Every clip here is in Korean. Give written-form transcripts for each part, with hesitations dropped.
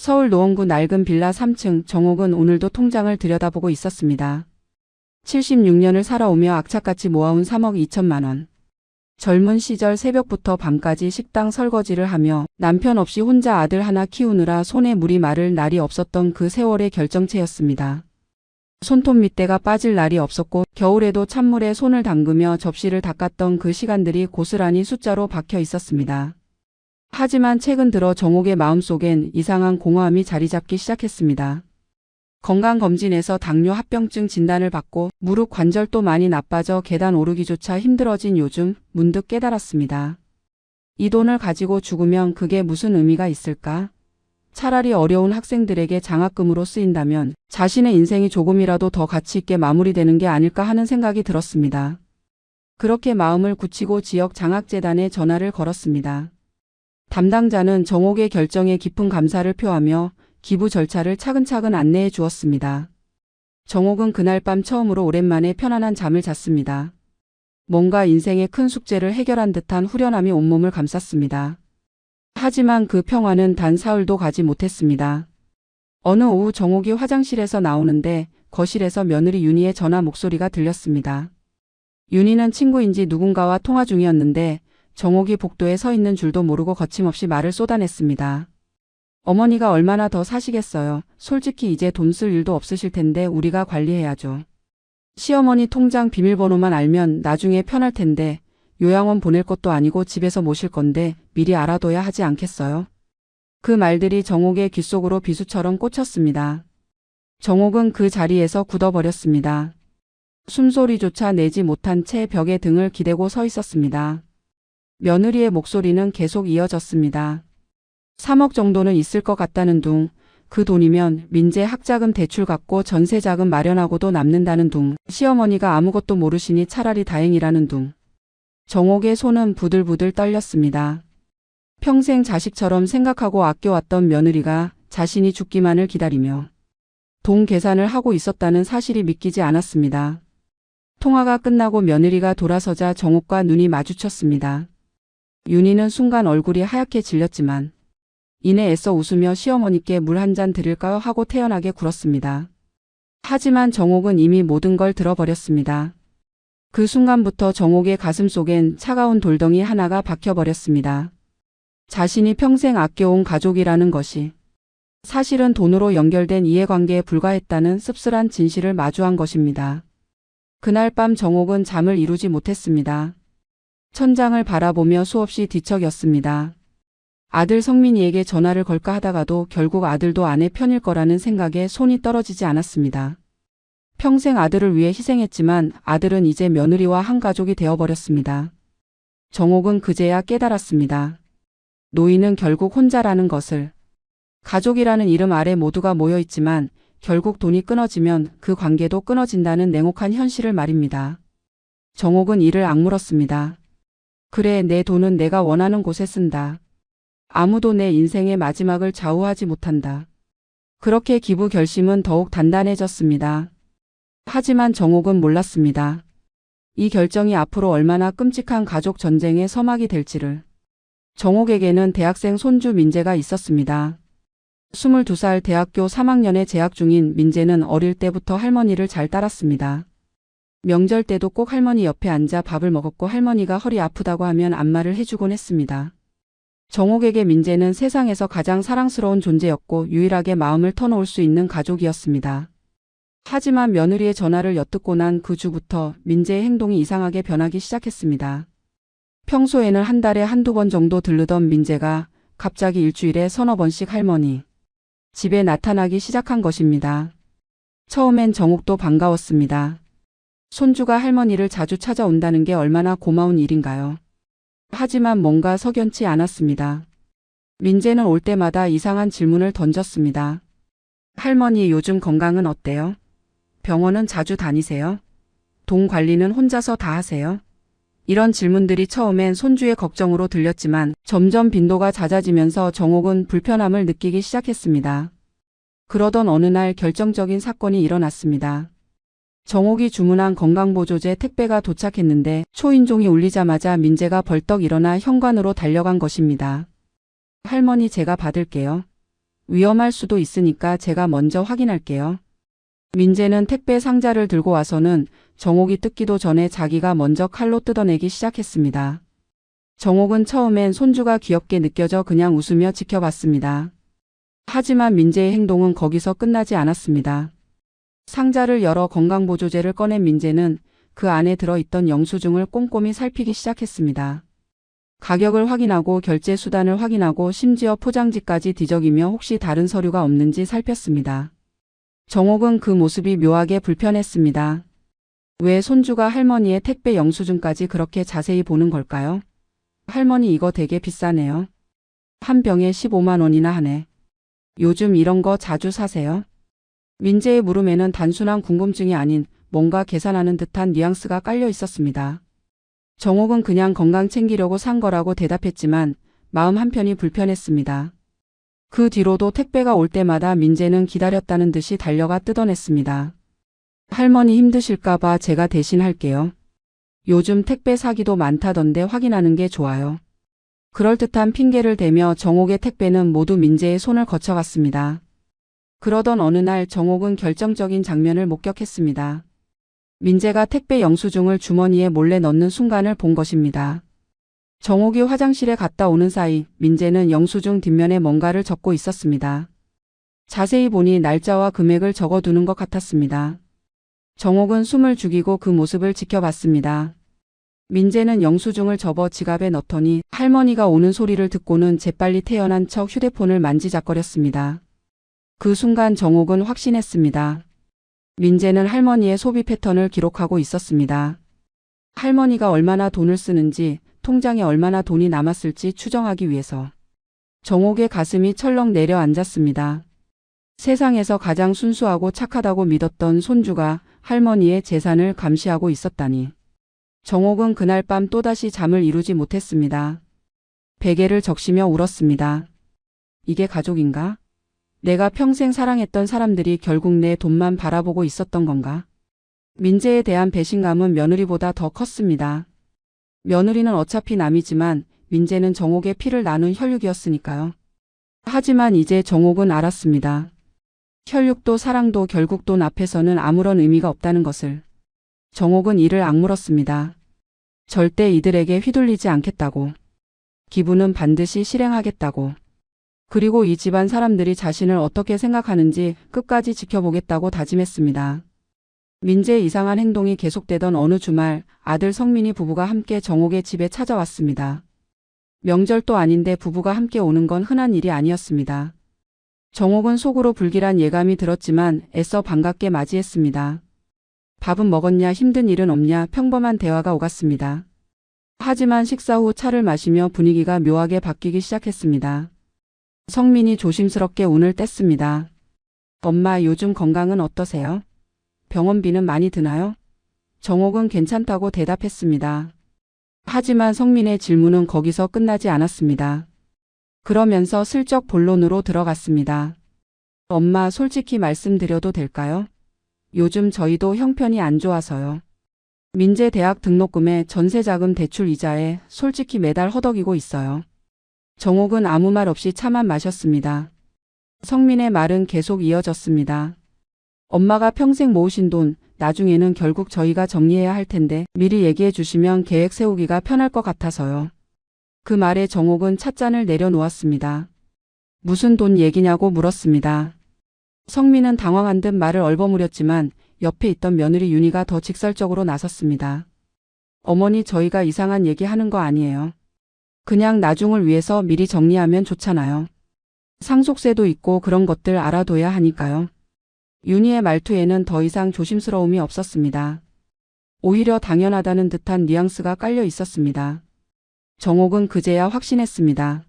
서울 노원구 낡은 빌라 3층. 정옥은 오늘도 통장을 들여다보고 있었습니다. 76년을 살아오며 악착같이 모아온 3억 2천만 원. 젊은 시절 새벽부터 밤까지 식당 설거지를 하며 남편 없이 혼자 아들 하나 키우느라 손에 물이 마를 날이 없었던 그 세월의 결정체였습니다. 손톱 밑대가 빠질 날이 없었고 겨울에도 찬물에 손을 담그며 접시를 닦았던 그 시간들이 고스란히 숫자로 박혀 있었습니다. 하지만 최근 들어 정옥의 마음속엔 이상한 공허함이 자리 잡기 시작했습니다. 건강검진에서 당뇨 합병증 진단을 받고 무릎 관절도 많이 나빠져 계단 오르기조차 힘들어진 요즘 문득 깨달았습니다. 이 돈을 가지고 죽으면 그게 무슨 의미가 있을까? 차라리 어려운 학생들에게 장학금으로 쓰인다면 자신의 인생이 조금이라도 더 가치 있게 마무리되는 게 아닐까 하는 생각이 들었습니다. 그렇게 마음을 굳히고 지역 장학재단에 전화를 걸었습니다. 담당자는 정옥의 결정에 깊은 감사를 표하며 기부 절차를 차근차근 안내해 주었습니다. 정옥은 그날 밤 처음으로 오랜만에 편안한 잠을 잤습니다. 뭔가 인생의 큰 숙제를 해결한 듯한 후련함이 온몸을 감쌌습니다. 하지만 그 평화는 단 사흘도 가지 못했습니다. 어느 오후 정옥이 화장실에서 나오는데 거실에서 며느리 윤희의 전화 목소리가 들렸습니다. 윤희는 친구인지 누군가와 통화 중이었는데 정옥이 복도에 서 있는 줄도 모르고 거침없이 말을 쏟아냈습니다. 어머니가 얼마나 더 사시겠어요. 솔직히 이제 돈 쓸 일도 없으실 텐데 우리가 관리해야죠. 시어머니 통장 비밀번호만 알면 나중에 편할 텐데 요양원 보낼 것도 아니고 집에서 모실 건데 미리 알아둬야 하지 않겠어요? 그 말들이 정옥의 귓속으로 비수처럼 꽂혔습니다. 정옥은 그 자리에서 굳어버렸습니다. 숨소리조차 내지 못한 채 벽에 등을 기대고 서 있었습니다. 며느리의 목소리는 계속 이어졌습니다. 3억 정도는 있을 것 같다는 둥. 그 돈이면 민재 학자금 대출 갚고 전세자금 마련하고도 남는다는 둥. 시어머니가 아무것도 모르시니 차라리 다행이라는 둥. 정옥의 손은 부들부들 떨렸습니다. 평생 자식처럼 생각하고 아껴왔던 며느리가 자신이 죽기만을 기다리며 돈 계산을 하고 있었다는 사실이 믿기지 않았습니다. 통화가 끝나고 며느리가 돌아서자 정옥과 눈이 마주쳤습니다. 윤희는 순간 얼굴이 하얗게 질렸지만 이내 애써 웃으며 시어머니께 물 한 잔 드릴까요 하고 태연하게 굴었습니다. 하지만 정옥은 이미 모든 걸 들어버렸습니다. 그 순간부터 정옥의 가슴 속엔 차가운 돌덩이 하나가 박혀버렸습니다. 자신이 평생 아껴온 가족이라는 것이 사실은 돈으로 연결된 이해관계에 불과했다는 씁쓸한 진실을 마주한 것입니다. 그날 밤 정옥은 잠을 이루지 못했습니다. 천장을 바라보며 수없이 뒤척였습니다. 아들 성민이에게 전화를 걸까 하다가도 결국 아들도 아내 편일 거라는 생각에 손이 떨어지지 않았습니다. 평생 아들을 위해 희생했지만 아들은 이제 며느리와 한 가족이 되어버렸습니다. 정옥은 그제야 깨달았습니다. 노인은 결국 혼자라는 것을. 가족이라는 이름 아래 모두가 모여있지만 결국 돈이 끊어지면 그 관계도 끊어진다는 냉혹한 현실을 말입니다. 정옥은 이를 악물었습니다. 그래, 내 돈은 내가 원하는 곳에 쓴다. 아무도 내 인생의 마지막을 좌우하지 못한다. 그렇게 기부 결심은 더욱 단단해졌습니다. 하지만 정옥은 몰랐습니다. 이 결정이 앞으로 얼마나 끔찍한 가족 전쟁의 서막이 될지를. 정옥에게는 대학생 손주 민재가 있었습니다. 22살 대학교 3학년에 재학 중인 민재는 어릴 때부터 할머니를 잘 따랐습니다. 명절 때도 꼭 할머니 옆에 앉아 밥을 먹었고 할머니가 허리 아프다고 하면 안마를 해주곤 했습니다. 정옥에게 민재는 세상에서 가장 사랑스러운 존재였고 유일하게 마음을 터놓을 수 있는 가족이었습니다. 하지만 며느리의 전화를 엿듣고 난 그 주부터 민재의 행동이 이상하게 변하기 시작했습니다. 평소에는 한 달에 한두 번 정도 들르던 민재가 갑자기 일주일에 서너 번씩 할머니 집에 나타나기 시작한 것입니다. 처음엔 정옥도 반가웠습니다. 손주가 할머니를 자주 찾아온다는 게 얼마나 고마운 일인가요? 하지만 뭔가 석연치 않았습니다. 민재는 올 때마다 이상한 질문을 던졌습니다. 할머니 요즘 건강은 어때요? 병원은 자주 다니세요? 돈 관리는 혼자서 다 하세요? 이런 질문들이 처음엔 손주의 걱정으로 들렸지만 점점 빈도가 잦아지면서 정옥은 불편함을 느끼기 시작했습니다. 그러던 어느 날 결정적인 사건이 일어났습니다. 정옥이 주문한 건강보조제 택배가 도착했는데 초인종이 울리자마자 민재가 벌떡 일어나 현관으로 달려간 것입니다. 할머니 제가 받을게요. 위험할 수도 있으니까 제가 먼저 확인할게요. 민재는 택배 상자를 들고 와서는 정옥이 뜯기도 전에 자기가 먼저 칼로 뜯어내기 시작했습니다. 정옥은 처음엔 손주가 귀엽게 느껴져 그냥 웃으며 지켜봤습니다. 하지만 민재의 행동은 거기서 끝나지 않았습니다. 상자를 열어 건강보조제를 꺼낸 민재는 그 안에 들어있던 영수증을 꼼꼼히 살피기 시작했습니다. 가격을 확인하고 결제 수단을 확인하고 심지어 포장지까지 뒤적이며 혹시 다른 서류가 없는지 살폈습니다. 정옥은 그 모습이 묘하게 불편했습니다. 왜 손주가 할머니의 택배 영수증까지 그렇게 자세히 보는 걸까요? 할머니 이거 되게 비싸네요. 한 병에 15만 원이나 하네. 요즘 이런 거 자주 사세요? 민재의 물음에는 단순한 궁금증이 아닌 뭔가 계산하는 듯한 뉘앙스가 깔려 있었습니다. 정옥은 그냥 건강 챙기려고 산 거라고 대답했지만 마음 한편이 불편했습니다. 그 뒤로도 택배가 올 때마다 민재는 기다렸다는 듯이 달려가 뜯어냈습니다. 할머니 힘드실까봐 제가 대신 할게요. 요즘 택배 사기도 많다던데 확인하는 게 좋아요. 그럴듯한 핑계를 대며 정옥의 택배는 모두 민재의 손을 거쳐갔습니다. 그러던 어느 날 정옥은 결정적인 장면을 목격했습니다. 민재가 택배 영수증을 주머니에 몰래 넣는 순간을 본 것입니다. 정옥이 화장실에 갔다 오는 사이 민재는 영수증 뒷면에 뭔가를 적고 있었습니다. 자세히 보니 날짜와 금액을 적어두는 것 같았습니다. 정옥은 숨을 죽이고 그 모습을 지켜봤습니다. 민재는 영수증을 접어 지갑에 넣더니 할머니가 오는 소리를 듣고는 재빨리 태어난 척 휴대폰을 만지작거렸습니다. 그 순간 정옥은 확신했습니다. 민재는 할머니의 소비 패턴을 기록하고 있었습니다. 할머니가 얼마나 돈을 쓰는지, 통장에 얼마나 돈이 남았을지 추정하기 위해서. 정옥의 가슴이 철렁 내려앉았습니다. 세상에서 가장 순수하고 착하다고 믿었던 손주가 할머니의 재산을 감시하고 있었다니. 정옥은 그날 밤 또다시 잠을 이루지 못했습니다. 베개를 적시며 울었습니다. 이게 가족인가? 내가 평생 사랑했던 사람들이 결국 내 돈만 바라보고 있었던 건가? 민재에 대한 배신감은 며느리보다 더 컸습니다. 며느리는 어차피 남이지만 민재는 정옥의 피를 나눈 혈육이었으니까요. 하지만 이제 정옥은 알았습니다. 혈육도 사랑도 결국 돈 앞에서는 아무런 의미가 없다는 것을. 정옥은 이를 악물었습니다. 절대 이들에게 휘둘리지 않겠다고. 기부는 반드시 실행하겠다고. 그리고 이 집안 사람들이 자신을 어떻게 생각하는지 끝까지 지켜보겠다고 다짐했습니다. 민재의 이상한 행동이 계속되던 어느 주말 아들 성민이 부부가 함께 정옥의 집에 찾아왔습니다. 명절도 아닌데 부부가 함께 오는 건 흔한 일이 아니었습니다. 정옥은 속으로 불길한 예감이 들었지만 애써 반갑게 맞이했습니다. 밥은 먹었냐, 힘든 일은 없냐, 평범한 대화가 오갔습니다. 하지만 식사 후 차를 마시며 분위기가 묘하게 바뀌기 시작했습니다. 성민이 조심스럽게 운을 뗐습니다. 엄마, 요즘 건강은 어떠세요? 병원비는 많이 드나요? 정옥은 괜찮다고 대답했습니다. 하지만 성민의 질문은 거기서 끝나지 않았습니다. 그러면서 슬쩍 본론으로 들어갔습니다. 엄마, 솔직히 말씀드려도 될까요? 요즘 저희도 형편이 안 좋아서요. 민재 대학 등록금에 전세자금 대출 이자에 솔직히 매달 허덕이고 있어요. 정옥은 아무 말 없이 차만 마셨습니다. 성민의 말은 계속 이어졌습니다. 엄마가 평생 모으신 돈, 나중에는 결국 저희가 정리해야 할 텐데 미리 얘기해 주시면 계획 세우기가 편할 것 같아서요. 그 말에 정옥은 찻잔을 내려놓았습니다. 무슨 돈 얘기냐고 물었습니다. 성민은 당황한 듯 말을 얼버무렸지만 옆에 있던 며느리 윤희가 더 직설적으로 나섰습니다. 어머니, 저희가 이상한 얘기 하는 거 아니에요. 그냥 나중을 위해서 미리 정리하면 좋잖아요. 상속세도 있고 그런 것들 알아둬야 하니까요. 윤희의 말투에는 더 이상 조심스러움이 없었습니다. 오히려 당연하다는 듯한 뉘앙스가 깔려 있었습니다. 정옥은 그제야 확신했습니다.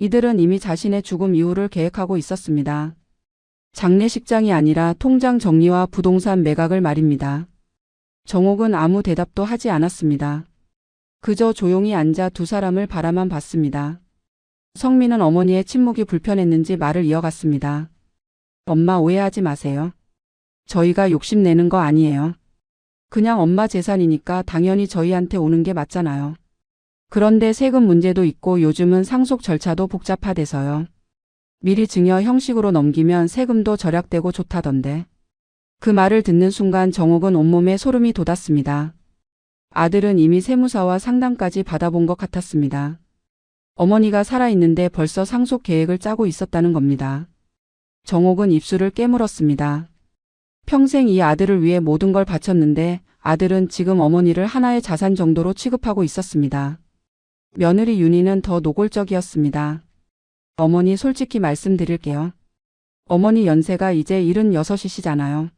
이들은 이미 자신의 죽음 이후를 계획하고 있었습니다. 장례식장이 아니라 통장 정리와 부동산 매각을 말입니다. 정옥은 아무 대답도 하지 않았습니다. 그저 조용히 앉아 두 사람을 바라만 봤습니다. 성민은 어머니의 침묵이 불편했는지 말을 이어갔습니다. 엄마, 오해하지 마세요. 저희가 욕심내는 거 아니에요. 그냥 엄마 재산이니까 당연히 저희한테 오는 게 맞잖아요. 그런데 세금 문제도 있고 요즘은 상속 절차도 복잡하대서요. 미리 증여 형식으로 넘기면 세금도 절약되고 좋다던데. 그 말을 듣는 순간 정옥은 온몸에 소름이 돋았습니다. 아들은 이미 세무사와 상담까지 받아본 것 같았습니다. 어머니가 살아있는데 벌써 상속 계획을 짜고 있었다는 겁니다. 정옥은 입술을 깨물었습니다. 평생 이 아들을 위해 모든 걸 바쳤는데 아들은 지금 어머니를 하나의 자산 정도로 취급하고 있었습니다. 며느리 윤희는 더 노골적이었습니다. 어머니 솔직히 말씀드릴게요. 어머니 연세가 이제 76이시잖아요.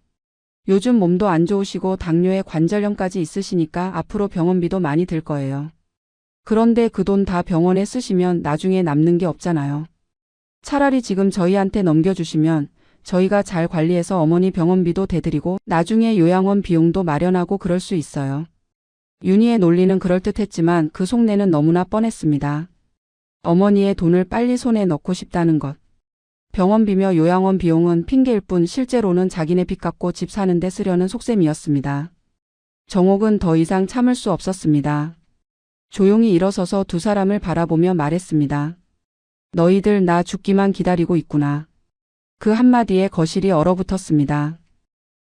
요즘 몸도 안 좋으시고 당뇨에 관절염까지 있으시니까 앞으로 병원비도 많이 들 거예요. 그런데 그 돈 다 병원에 쓰시면 나중에 남는 게 없잖아요. 차라리 지금 저희한테 넘겨주시면 저희가 잘 관리해서 어머니 병원비도 대드리고 나중에 요양원 비용도 마련하고 그럴 수 있어요. 윤희의 논리는 그럴듯했지만 그 속내는 너무나 뻔했습니다. 어머니의 돈을 빨리 손에 넣고 싶다는 것. 병원비며 요양원 비용은 핑계일 뿐 실제로는 자기네 빚 갚고 집 사는 데 쓰려는 속셈이었습니다. 정옥은 더 이상 참을 수 없었습니다. 조용히 일어서서 두 사람을 바라보며 말했습니다. 너희들 나 죽기만 기다리고 있구나. 그 한마디에 거실이 얼어붙었습니다.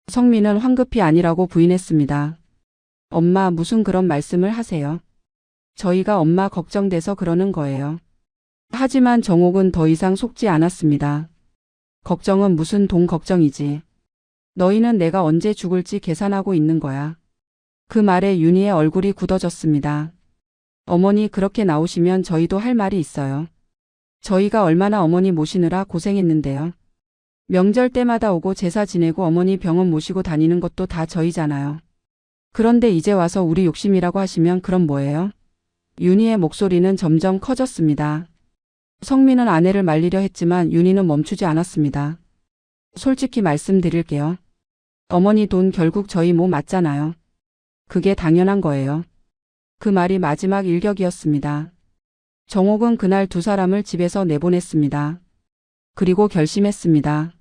성민은 황급히 아니라고 부인했습니다. 엄마 무슨 그런 말씀을 하세요. 저희가 엄마 걱정돼서 그러는 거예요. 하지만 정옥은 더 이상 속지 않았습니다. 걱정은 무슨 돈 걱정이지. 너희는 내가 언제 죽을지 계산하고 있는 거야. 그 말에 윤희의 얼굴이 굳어졌습니다. 어머니 그렇게 나오시면 저희도 할 말이 있어요. 저희가 얼마나 어머니 모시느라 고생했는데요. 명절 때마다 오고 제사 지내고 어머니 병원 모시고 다니는 것도 다 저희잖아요. 그런데 이제 와서 우리 욕심이라고 하시면 그럼 뭐예요? 윤희의 목소리는 점점 커졌습니다. 성민은 아내를 말리려 했지만 윤희는 멈추지 않았습니다. 솔직히 말씀드릴게요. 어머니 돈 결국 저희 모 맞잖아요. 그게 당연한 거예요. 그 말이 마지막 일격이었습니다. 정옥은 그날 두 사람을 집에서 내보냈습니다. 그리고 결심했습니다.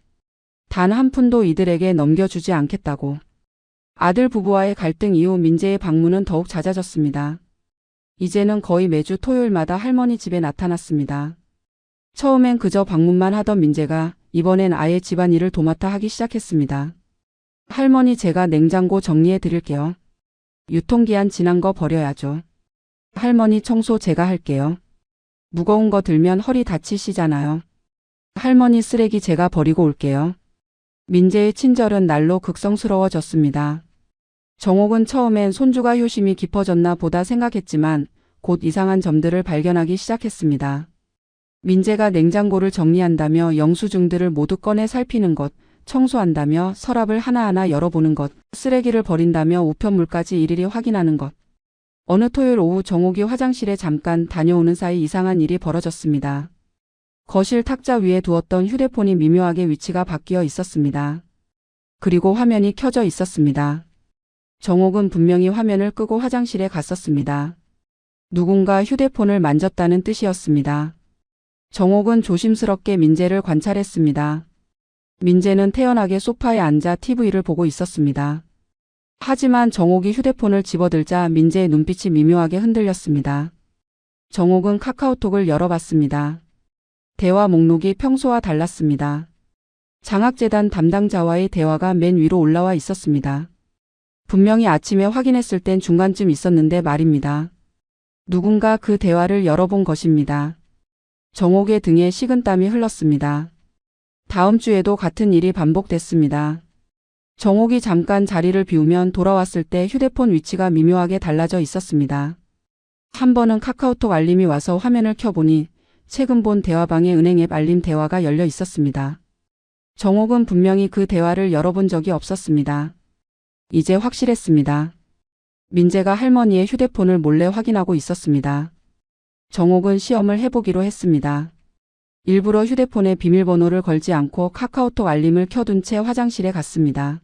단 한 푼도 이들에게 넘겨주지 않겠다고. 아들 부부와의 갈등 이후 민재의 방문은 더욱 잦아졌습니다. 이제는 거의 매주 토요일마다 할머니 집에 나타났습니다. 처음엔 그저 방문만 하던 민재가 이번엔 아예 집안일을 도맡아 하기 시작했습니다. 할머니 제가 냉장고 정리해 드릴게요. 유통기한 지난 거 버려야죠. 할머니 청소 제가 할게요. 무거운 거 들면 허리 다치시잖아요. 할머니 쓰레기 제가 버리고 올게요. 민재의 친절은 날로 극성스러워졌습니다. 정옥은 처음엔 손주가 효심이 깊어졌나 보다 생각했지만 곧 이상한 점들을 발견하기 시작했습니다. 민재가 냉장고를 정리한다며 영수증들을 모두 꺼내 살피는 것, 청소한다며 서랍을 하나하나 열어보는 것, 쓰레기를 버린다며 우편물까지 일일이 확인하는 것. 어느 토요일 오후 정옥이 화장실에 잠깐 다녀오는 사이 이상한 일이 벌어졌습니다. 거실 탁자 위에 두었던 휴대폰이 미묘하게 위치가 바뀌어 있었습니다. 그리고 화면이 켜져 있었습니다. 정옥은 분명히 화면을 끄고 화장실에 갔었습니다. 누군가 휴대폰을 만졌다는 뜻이었습니다. 정옥은 조심스럽게 민재를 관찰했습니다. 민재는 태연하게 소파에 앉아 TV를 보고 있었습니다. 하지만 정옥이 휴대폰을 집어들자 민재의 눈빛이 미묘하게 흔들렸습니다. 정옥은 카카오톡을 열어봤습니다. 대화 목록이 평소와 달랐습니다. 장학재단 담당자와의 대화가 맨 위로 올라와 있었습니다. 분명히 아침에 확인했을 땐 중간쯤 있었는데 말입니다. 누군가 그 대화를 열어본 것입니다. 정옥의 등에 식은땀이 흘렀습니다. 다음 주에도 같은 일이 반복됐습니다. 정옥이 잠깐 자리를 비우면 돌아왔을 때 휴대폰 위치가 미묘하게 달라져 있었습니다. 한 번은 카카오톡 알림이 와서 화면을 켜보니 최근 본 대화방에 은행 앱 알림 대화가 열려 있었습니다. 정옥은 분명히 그 대화를 열어본 적이 없었습니다. 이제 확실했습니다. 민재가 할머니의 휴대폰을 몰래 확인하고 있었습니다. 정옥은 시험을 해보기로 했습니다. 일부러 휴대폰에 비밀번호를 걸지 않고 카카오톡 알림을 켜둔 채 화장실에 갔습니다.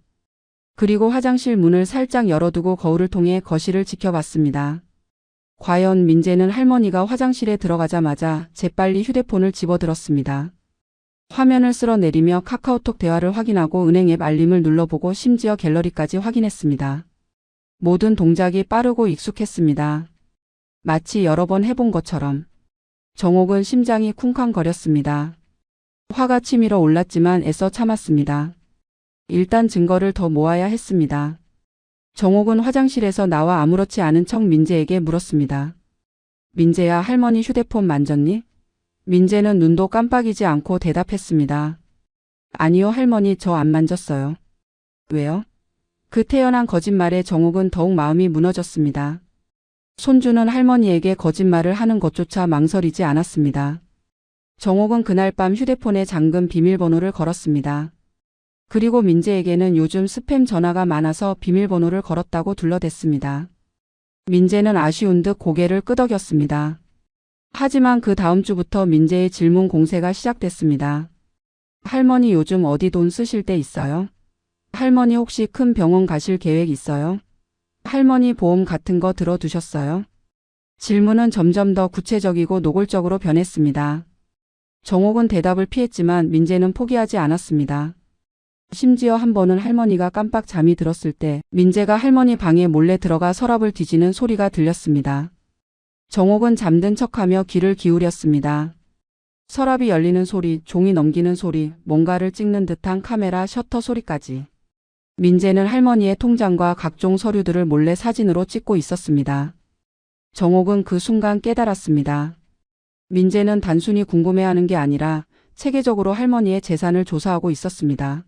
그리고 화장실 문을 살짝 열어두고 거울을 통해 거실을 지켜봤습니다. 과연 민재는 할머니가 화장실에 들어가자마자 재빨리 휴대폰을 집어들었습니다. 화면을 쓸어내리며 카카오톡 대화를 확인하고 은행 앱 알림을 눌러보고 심지어 갤러리까지 확인했습니다. 모든 동작이 빠르고 익숙했습니다. 마치 여러 번 해본 것처럼. 정옥은 심장이 쿵쾅거렸습니다. 화가 치밀어 올랐지만 애써 참았습니다. 일단 증거를 더 모아야 했습니다. 정옥은 화장실에서 나와 아무렇지 않은 척 민재에게 물었습니다. 민재야, 할머니 휴대폰 만졌니? 민재는 눈도 깜빡이지 않고 대답했습니다. 아니요, 할머니, 저 안 만졌어요. 왜요? 그 태연한 거짓말에 정옥은 더욱 마음이 무너졌습니다. 손주는 할머니에게 거짓말을 하는 것조차 망설이지 않았습니다. 정옥은 그날 밤 휴대폰에 잠금 비밀번호를 걸었습니다. 그리고 민재에게는 요즘 스팸 전화가 많아서 비밀번호를 걸었다고 둘러댔습니다. 민재는 아쉬운 듯 고개를 끄덕였습니다. 하지만 그 다음 주부터 민재의 질문 공세가 시작됐습니다. 할머니, 요즘 어디 돈 쓰실 때 있어요? 할머니, 혹시 큰 병원 가실 계획 있어요? 할머니, 보험 같은 거 들어두셨어요? 질문은 점점 더 구체적이고 노골적으로 변했습니다. 정옥은 대답을 피했지만 민재는 포기하지 않았습니다. 심지어 한 번은 할머니가 깜빡 잠이 들었을 때 민재가 할머니 방에 몰래 들어가 서랍을 뒤지는 소리가 들렸습니다. 정옥은 잠든 척하며 귀를 기울였습니다. 서랍이 열리는 소리, 종이 넘기는 소리, 뭔가를 찍는 듯한 카메라 셔터 소리까지. 민재는 할머니의 통장과 각종 서류들을 몰래 사진으로 찍고 있었습니다. 정옥은 그 순간 깨달았습니다. 민재는 단순히 궁금해하는 게 아니라 체계적으로 할머니의 재산을 조사하고 있었습니다.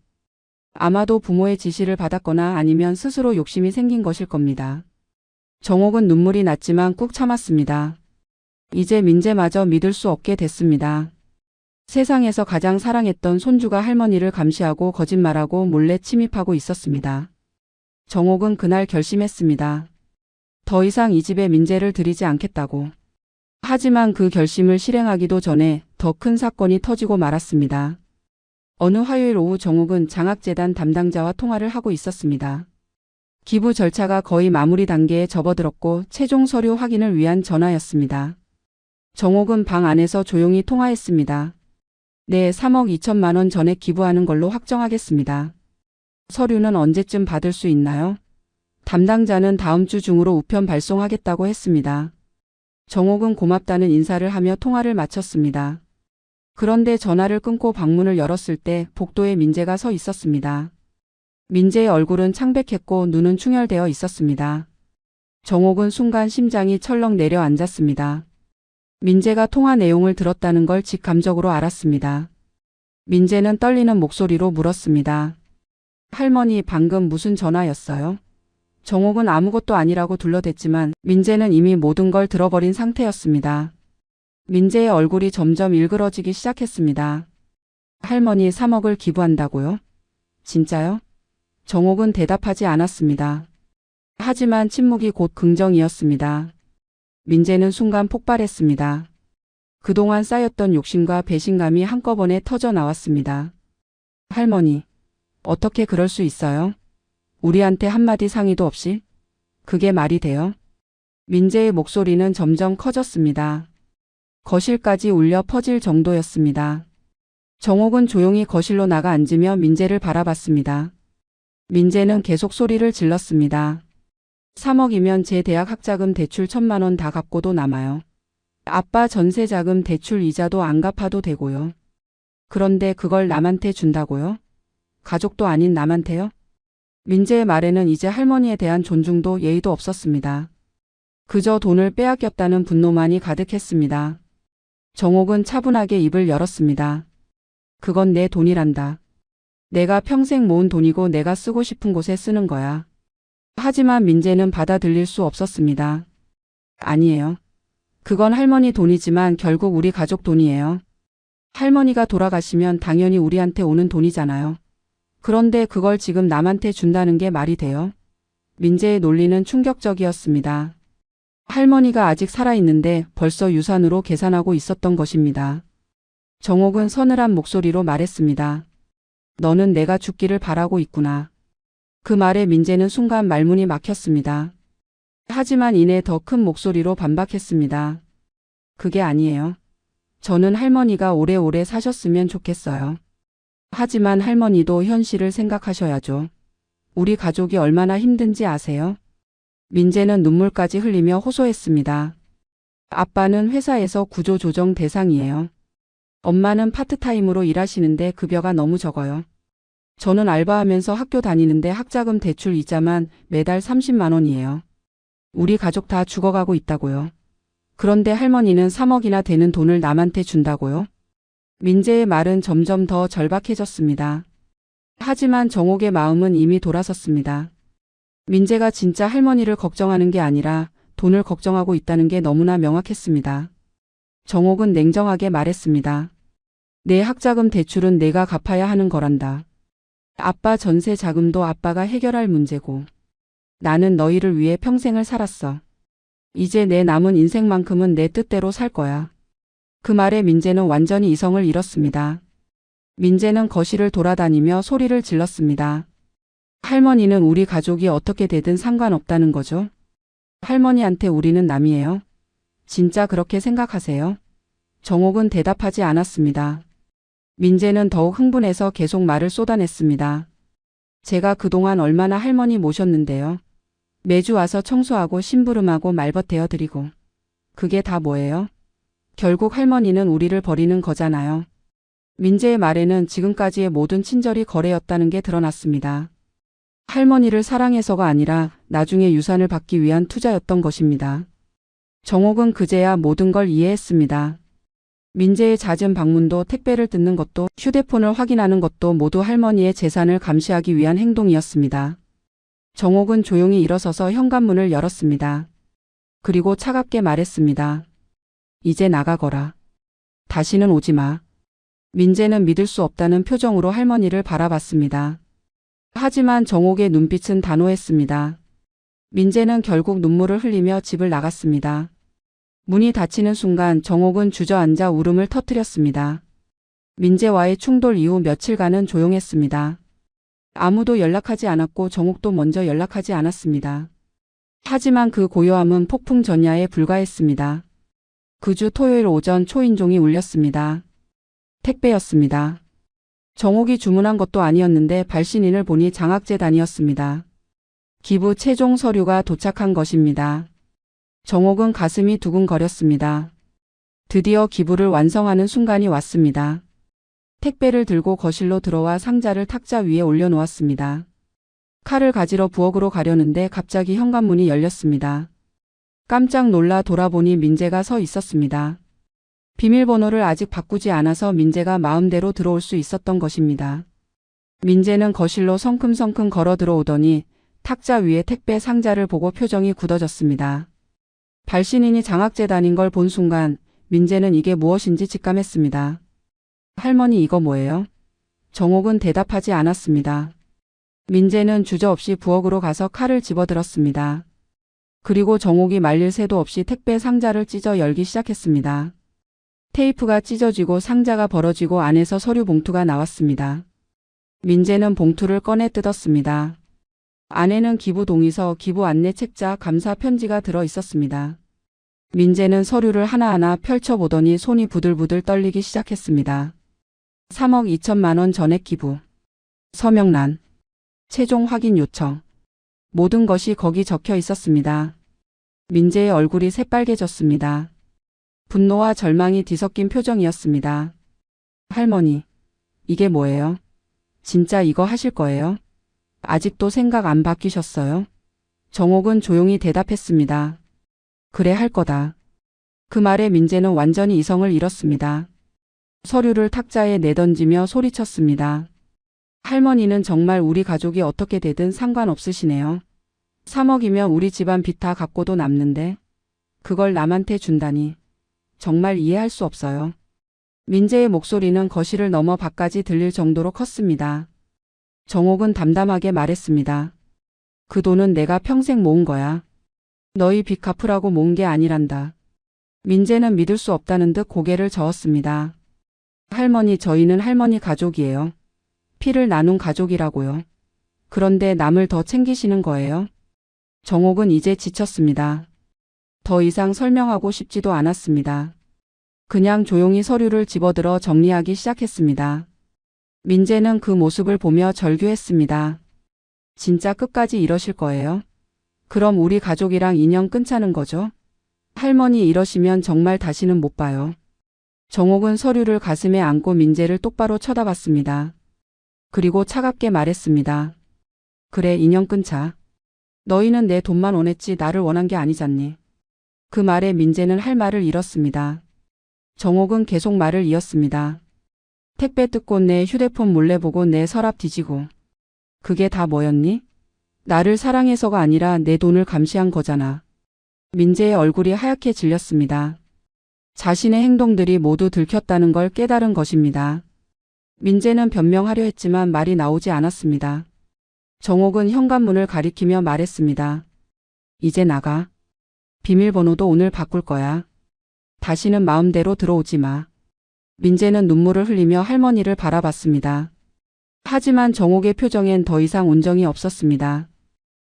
아마도 부모의 지시를 받았거나 아니면 스스로 욕심이 생긴 것일 겁니다. 정옥은 눈물이 났지만 꾹 참았습니다. 이제 민재마저 믿을 수 없게 됐습니다. 세상에서 가장 사랑했던 손주가 할머니를 감시하고 거짓말하고 몰래 침입하고 있었습니다. 정옥은 그날 결심했습니다. 더 이상 이 집에 민재를 들이지 않겠다고. 하지만 그 결심을 실행하기도 전에 더 큰 사건이 터지고 말았습니다. 어느 화요일 오후 정옥은 장학재단 담당자와 통화를 하고 있었습니다. 기부 절차가 거의 마무리 단계에 접어들었고 최종 서류 확인을 위한 전화였습니다. 정옥은 방 안에서 조용히 통화했습니다. 네, 3억 2천만 원 전에 기부하는 걸로 확정하겠습니다. 서류는 언제쯤 받을 수 있나요? 담당자는 다음 주 중으로 우편 발송하겠다고 했습니다. 정옥은 고맙다는 인사를 하며 통화를 마쳤습니다. 그런데 전화를 끊고 방문을 열었을 때 복도에 민재가 서 있었습니다. 민재의 얼굴은 창백했고 눈은 충혈되어 있었습니다. 정옥은 순간 심장이 철렁 내려앉았습니다. 민재가 통화 내용을 들었다는 걸 직감적으로 알았습니다. 민재는 떨리는 목소리로 물었습니다. 할머니, 방금 무슨 전화였어요? 정옥은 아무것도 아니라고 둘러댔지만 민재는 이미 모든 걸 들어버린 상태였습니다. 민재의 얼굴이 점점 일그러지기 시작했습니다. 할머니, 3억을 기부한다고요? 진짜요? 정옥은 대답하지 않았습니다. 하지만 침묵이 곧 긍정이었습니다. 민재는 순간 폭발했습니다. 그동안 쌓였던 욕심과 배신감이 한꺼번에 터져 나왔습니다. 할머니, 어떻게 그럴 수 있어요? 우리한테 한마디 상의도 없이? 그게 말이 돼요? 민재의 목소리는 점점 커졌습니다. 거실까지 울려 퍼질 정도였습니다. 정옥은 조용히 거실로 나가 앉으며 민재를 바라봤습니다. 민재는 계속 소리를 질렀습니다. 3억이면 제 대학 학자금 대출 1,000만 원 다 갚고도 남아요. 아빠 전세자금 대출 이자도 안 갚아도 되고요. 그런데 그걸 남한테 준다고요? 가족도 아닌 남한테요? 민재의 말에는 이제 할머니에 대한 존중도 예의도 없었습니다. 그저 돈을 빼앗겼다는 분노만이 가득했습니다. 정옥은 차분하게 입을 열었습니다. 그건 내 돈이란다. 내가 평생 모은 돈이고 내가 쓰고 싶은 곳에 쓰는 거야. 하지만 민재는 받아들일 수 없었습니다. 아니에요. 그건 할머니 돈이지만 결국 우리 가족 돈이에요. 할머니가 돌아가시면 당연히 우리한테 오는 돈이잖아요. 그런데 그걸 지금 남한테 준다는 게 말이 돼요? 민재의 논리는 충격적이었습니다. 할머니가 아직 살아있는데 벌써 유산으로 계산하고 있었던 것입니다. 정옥은 서늘한 목소리로 말했습니다. 너는 내가 죽기를 바라고 있구나. 그 말에 민재는 순간 말문이 막혔습니다. 하지만 이내 더 큰 목소리로 반박했습니다. 그게 아니에요. 저는 할머니가 오래오래 사셨으면 좋겠어요. 하지만 할머니도 현실을 생각하셔야죠. 우리 가족이 얼마나 힘든지 아세요? 민재는 눈물까지 흘리며 호소했습니다. 아빠는 회사에서 구조조정 대상이에요. 엄마는 파트타임으로 일하시는데 급여가 너무 적어요. 저는 알바하면서 학교 다니는데 학자금 대출 이자만 매달 30만 원이에요. 우리 가족 다 죽어가고 있다고요. 그런데 할머니는 3억이나 되는 돈을 남한테 준다고요? 민재의 말은 점점 더 절박해졌습니다. 하지만 정옥의 마음은 이미 돌아섰습니다. 민재가 진짜 할머니를 걱정하는 게 아니라 돈을 걱정하고 있다는 게 너무나 명확했습니다. 정옥은 냉정하게 말했습니다. 내 학자금 대출은 내가 갚아야 하는 거란다. 아빠 전세 자금도 아빠가 해결할 문제고. 나는 너희를 위해 평생을 살았어. 이제 내 남은 인생만큼은 내 뜻대로 살 거야. 그 말에 민재는 완전히 이성을 잃었습니다. 민재는 거실을 돌아다니며 소리를 질렀습니다. 할머니는 우리 가족이 어떻게 되든 상관없다는 거죠? 할머니한테 우리는 남이에요. 진짜 그렇게 생각하세요? 정옥은 대답하지 않았습니다. 민재는 더욱 흥분해서 계속 말을 쏟아냈습니다. 제가 그동안 얼마나 할머니 모셨는데요. 매주 와서 청소하고 심부름하고 말벗대어 드리고. 그게 다 뭐예요? 결국 할머니는 우리를 버리는 거잖아요. 민재의 말에는 지금까지의 모든 친절이 거래였다는 게 드러났습니다. 할머니를 사랑해서가 아니라 나중에 유산을 받기 위한 투자였던 것입니다. 정옥은 그제야 모든 걸 이해했습니다. 민재의 잦은 방문도 택배를 뜯는 것도 휴대폰을 확인하는 것도 모두 할머니의 재산을 감시하기 위한 행동이었습니다. 정옥은 조용히 일어서서 현관문을 열었습니다. 그리고 차갑게 말했습니다. 이제 나가거라. 다시는 오지 마. 민재는 믿을 수 없다는 표정으로 할머니를 바라봤습니다. 하지만 정옥의 눈빛은 단호했습니다. 민재는 결국 눈물을 흘리며 집을 나갔습니다. 문이 닫히는 순간 정옥은 주저앉아 울음을 터뜨렸습니다. 민재와의 충돌 이후 며칠간은 조용했습니다. 아무도 연락하지 않았고 정옥도 먼저 연락하지 않았습니다. 하지만 그 고요함은 폭풍 전야에 불과했습니다. 그 주 토요일 오전 초인종이 울렸습니다. 택배였습니다. 정옥이 주문한 것도 아니었는데 발신인을 보니 장학재단이었습니다. 기부 최종 서류가 도착한 것입니다. 정옥은 가슴이 두근거렸습니다. 드디어 기부를 완성하는 순간이 왔습니다. 택배를 들고 거실로 들어와 상자를 탁자 위에 올려놓았습니다. 칼을 가지러 부엌으로 가려는데 갑자기 현관문이 열렸습니다. 깜짝 놀라 돌아보니 민재가 서 있었습니다. 비밀번호를 아직 바꾸지 않아서 민재가 마음대로 들어올 수 있었던 것입니다. 민재는 거실로 성큼성큼 걸어 들어오더니 탁자 위에 택배 상자를 보고 표정이 굳어졌습니다. 발신인이 장학재단인 걸 본 순간 민재는 이게 무엇인지 직감했습니다. 할머니 이거 뭐예요? 정옥은 대답하지 않았습니다. 민재는 주저없이 부엌으로 가서 칼을 집어들었습니다. 그리고 정옥이 말릴 새도 없이 택배 상자를 찢어 열기 시작했습니다. 테이프가 찢어지고 상자가 벌어지고 안에서 서류 봉투가 나왔습니다. 민재는 봉투를 꺼내 뜯었습니다. 안에는 기부 동의서, 기부 안내 책자, 감사 편지가 들어 있었습니다. 민재는 서류를 하나하나 펼쳐보더니 손이 부들부들 떨리기 시작했습니다. 3억 2천만 원 전액 기부. 서명란. 최종 확인 요청. 모든 것이 거기 적혀 있었습니다. 민재의 얼굴이 새빨개졌습니다. 분노와 절망이 뒤섞인 표정이었습니다. 할머니, 이게 뭐예요? 진짜 이거 하실 거예요? 아직도 생각 안 바뀌셨어요? 정옥은 조용히 대답했습니다. 그래 할 거다. 그 말에 민재는 완전히 이성을 잃었습니다. 서류를 탁자에 내던지며 소리쳤습니다. 할머니는 정말 우리 가족이 어떻게 되든 상관없으시네요. 3억이면 우리 집안 빚 다 갚고도 남는데 그걸 남한테 준다니. 정말 이해할 수 없어요. 민재의 목소리는 거실을 넘어 밖까지 들릴 정도로 컸습니다. 정옥은 담담하게 말했습니다. 그 돈은 내가 평생 모은 거야. 너희 빚 갚으라고 모은 게 아니란다. 민재는 믿을 수 없다는 듯 고개를 저었습니다. 할머니, 저희는 할머니 가족이에요. 피를 나눈 가족이라고요. 그런데 남을 더 챙기시는 거예요? 정옥은 이제 지쳤습니다. 더 이상 설명하고 싶지도 않았습니다. 그냥 조용히 서류를 집어들어 정리하기 시작했습니다. 민재는 그 모습을 보며 절규했습니다. 진짜 끝까지 이러실 거예요? 그럼 우리 가족이랑 인연 끊자는 거죠? 할머니 이러시면 정말 다시는 못 봐요. 정옥은 서류를 가슴에 안고 민재를 똑바로 쳐다봤습니다. 그리고 차갑게 말했습니다. 그래, 인연 끊자. 너희는 내 돈만 원했지 나를 원한 게 아니잖니. 그 말에 민재는 할 말을 잃었습니다. 정옥은 계속 말을 이었습니다. 택배 뜯고 내 휴대폰 몰래 보고 내 서랍 뒤지고. 그게 다 뭐였니? 나를 사랑해서가 아니라 내 돈을 감시한 거잖아. 민재의 얼굴이 하얗게 질렸습니다. 자신의 행동들이 모두 들켰다는 걸 깨달은 것입니다. 민재는 변명하려 했지만 말이 나오지 않았습니다. 정옥은 현관문을 가리키며 말했습니다. 이제 나가. 비밀번호도 오늘 바꿀 거야. 다시는 마음대로 들어오지 마. 민재는 눈물을 흘리며 할머니를 바라봤습니다. 하지만 정옥의 표정엔 더 이상 온정이 없었습니다.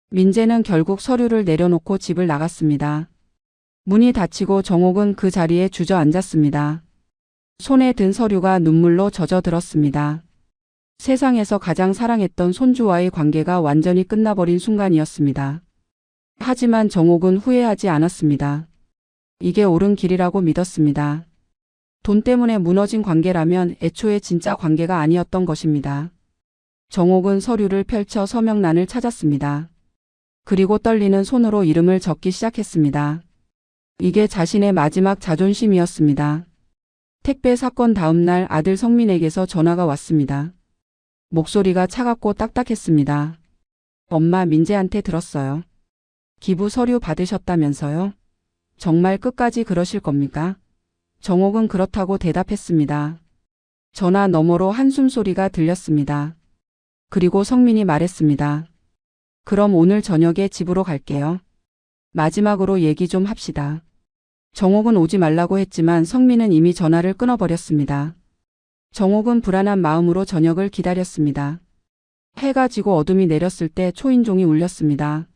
민재는 결국 서류를 내려놓고 집을 나갔습니다. 문이 닫히고 정옥은 그 자리에 주저앉았습니다. 손에 든 서류가 눈물로 젖어들었습니다. 세상에서 가장 사랑했던 손주와의 관계가 완전히 끝나버린 순간이었습니다. 하지만 정옥은 후회하지 않았습니다. 이게 옳은 길이라고 믿었습니다. 돈 때문에 무너진 관계라면 애초에 진짜 관계가 아니었던 것입니다. 정옥은 서류를 펼쳐 서명란을 찾았습니다. 그리고 떨리는 손으로 이름을 적기 시작했습니다. 이게 자신의 마지막 자존심이었습니다. 택배 사건 다음 날 아들 성민에게서 전화가 왔습니다. 목소리가 차갑고 딱딱했습니다. 엄마, 민재한테 들었어요. 기부 서류 받으셨다면서요? 정말 끝까지 그러실 겁니까? 정옥은 그렇다고 대답했습니다. 전화 너머로 한숨 소리가 들렸습니다. 그리고 성민이 말했습니다. 그럼 오늘 저녁에 집으로 갈게요. 마지막으로 얘기 좀 합시다. 정옥은 오지 말라고 했지만 성민은 이미 전화를 끊어버렸습니다. 정옥은 불안한 마음으로 저녁을 기다렸습니다. 해가 지고 어둠이 내렸을 때 초인종이 울렸습니다.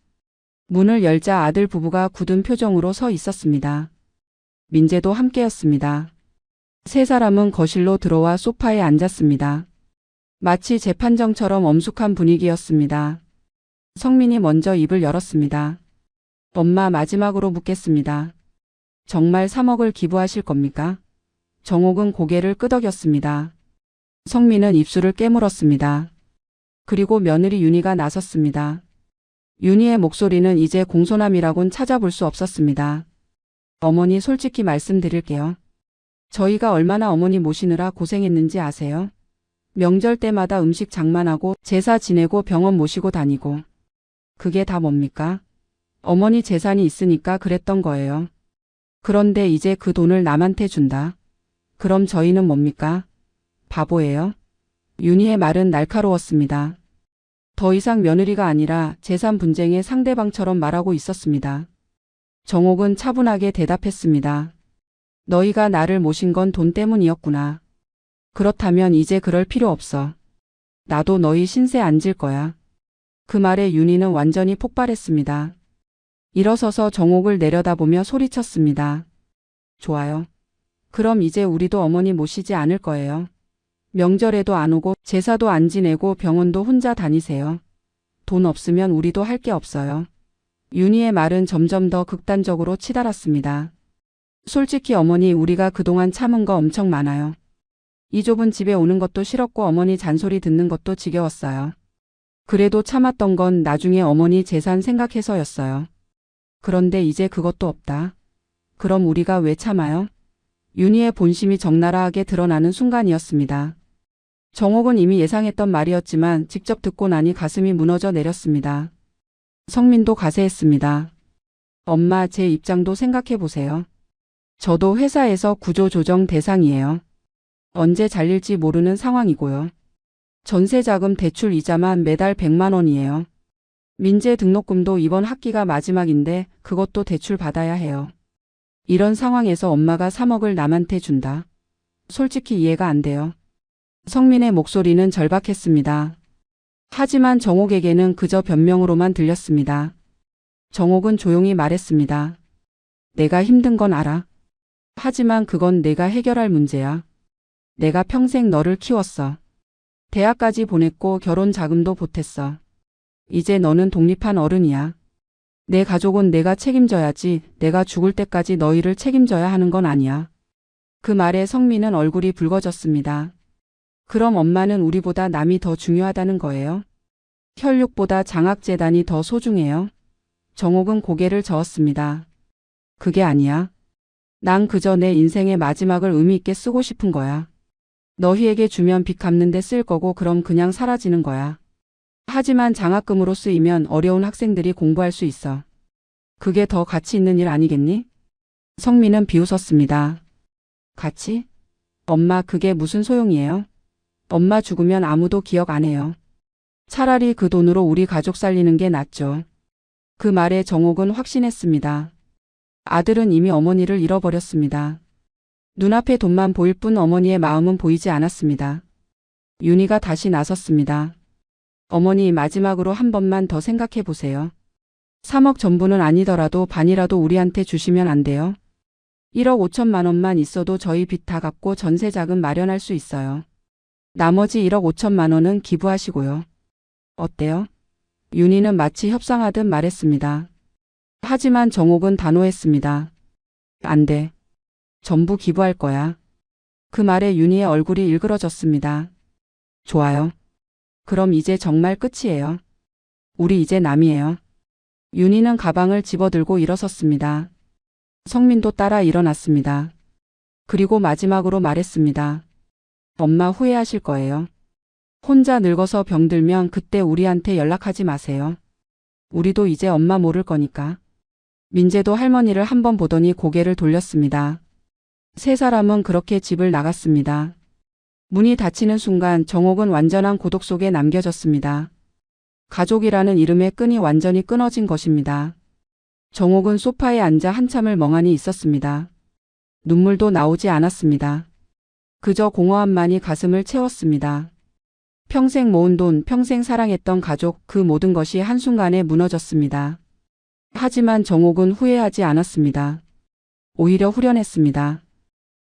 문을 열자 아들 부부가 굳은 표정으로 서 있었습니다. 민재도 함께였습니다. 세 사람은 거실로 들어와 소파에 앉았습니다. 마치 재판정처럼 엄숙한 분위기였습니다. 성민이 먼저 입을 열었습니다. 엄마, 마지막으로 묻겠습니다. 정말 3억을 기부하실 겁니까? 정옥은 고개를 끄덕였습니다. 성민은 입술을 깨물었습니다. 그리고 며느리 윤희가 나섰습니다. 윤희의 목소리는 이제 공손함이라곤 찾아볼 수 없었습니다. 어머니, 솔직히 말씀드릴게요. 저희가 얼마나 어머니 모시느라 고생했는지 아세요? 명절 때마다 음식 장만하고 제사 지내고 병원 모시고 다니고. 그게 다 뭡니까? 어머니 재산이 있으니까 그랬던 거예요. 그런데 이제 그 돈을 남한테 준다. 그럼 저희는 뭡니까? 바보예요? 윤희의 말은 날카로웠습니다. 더 이상 며느리가 아니라 재산 분쟁의 상대방처럼 말하고 있었습니다. 정옥은 차분하게 대답했습니다. 너희가 나를 모신 건 돈 때문이었구나. 그렇다면 이제 그럴 필요 없어. 나도 너희 신세 안 질 거야. 그 말에 윤희는 완전히 폭발했습니다. 일어서서 정옥을 내려다보며 소리쳤습니다. 좋아요. 그럼 이제 우리도 어머니 모시지 않을 거예요. 명절에도 안 오고 제사도 안 지내고 병원도 혼자 다니세요. 돈 없으면 우리도 할 게 없어요. 윤희의 말은 점점 더 극단적으로 치달았습니다. 솔직히 어머니, 우리가 그동안 참은 거 엄청 많아요. 이 좁은 집에 오는 것도 싫었고 어머니 잔소리 듣는 것도 지겨웠어요. 그래도 참았던 건 나중에 어머니 재산 생각해서였어요. 그런데 이제 그것도 없다. 그럼 우리가 왜 참아요? 윤희의 본심이 적나라하게 드러나는 순간이었습니다. 정옥은 이미 예상했던 말이었지만 직접 듣고 나니 가슴이 무너져 내렸습니다. 성민도 가세했습니다. 엄마, 제 입장도 생각해 보세요. 저도 회사에서 구조조정 대상이에요. 언제 잘릴지 모르는 상황이고요. 전세자금 대출 이자만 매달 100만 원이에요. 민재 등록금도 이번 학기가 마지막인데 그것도 대출 받아야 해요. 이런 상황에서 엄마가 3억을 남한테 준다. 솔직히 이해가 안 돼요. 성민의 목소리는 절박했습니다. 하지만 정옥에게는 그저 변명으로만 들렸습니다. 정옥은 조용히 말했습니다. 내가 힘든 건 알아. 하지만 그건 내가 해결할 문제야. 내가 평생 너를 키웠어. 대학까지 보냈고 결혼 자금도 보탰어. 이제 너는 독립한 어른이야. 내 가족은 내가 책임져야지. 내가 죽을 때까지 너희를 책임져야 하는 건 아니야. 그 말에 성민은 얼굴이 붉어졌습니다. 그럼 엄마는 우리보다 남이 더 중요하다는 거예요? 혈육보다 장학재단이 더 소중해요? 정옥은 고개를 저었습니다. 그게 아니야. 난 그저 내 인생의 마지막을 의미 있게 쓰고 싶은 거야. 너희에게 주면 빚 갚는 데 쓸 거고 그럼 그냥 사라지는 거야. 하지만 장학금으로 쓰이면 어려운 학생들이 공부할 수 있어. 그게 더 가치 있는 일 아니겠니? 성민은 비웃었습니다. 가치? 엄마 그게 무슨 소용이에요? 엄마 죽으면 아무도 기억 안 해요. 차라리 그 돈으로 우리 가족 살리는 게 낫죠. 그 말에 정옥은 확신했습니다. 아들은 이미 어머니를 잃어버렸습니다. 눈앞에 돈만 보일 뿐 어머니의 마음은 보이지 않았습니다. 윤희가 다시 나섰습니다. 어머니 마지막으로 한 번만 더 생각해 보세요. 3억 전부는 아니더라도 반이라도 우리한테 주시면 안 돼요? 1억 5천만 원만 있어도 저희 빚 다 갚고 전세 자금 마련할 수 있어요. 나머지 1억 5천만 원은 기부하시고요. 어때요? 윤희는 마치 협상하듯 말했습니다. 하지만 정옥은 단호했습니다. 안 돼. 전부 기부할 거야. 그 말에 윤희의 얼굴이 일그러졌습니다. 좋아요. 그럼 이제 정말 끝이에요. 우리 이제 남이에요. 윤희는 가방을 집어들고 일어섰습니다. 성민도 따라 일어났습니다. 그리고 마지막으로 말했습니다. 엄마 후회하실 거예요. 혼자 늙어서 병들면 그때 우리한테 연락하지 마세요. 우리도 이제 엄마 모를 거니까. 민재도 할머니를 한번 보더니 고개를 돌렸습니다. 세 사람은 그렇게 집을 나갔습니다. 문이 닫히는 순간 정옥은 완전한 고독 속에 남겨졌습니다. 가족이라는 이름의 끈이 완전히 끊어진 것입니다. 정옥은 소파에 앉아 한참을 멍하니 있었습니다. 눈물도 나오지 않았습니다. 그저 공허함만이 가슴을 채웠습니다. 평생 모은 돈, 평생 사랑했던 가족, 그 모든 것이 한순간에 무너졌습니다. 하지만 정옥은 후회하지 않았습니다. 오히려 후련했습니다.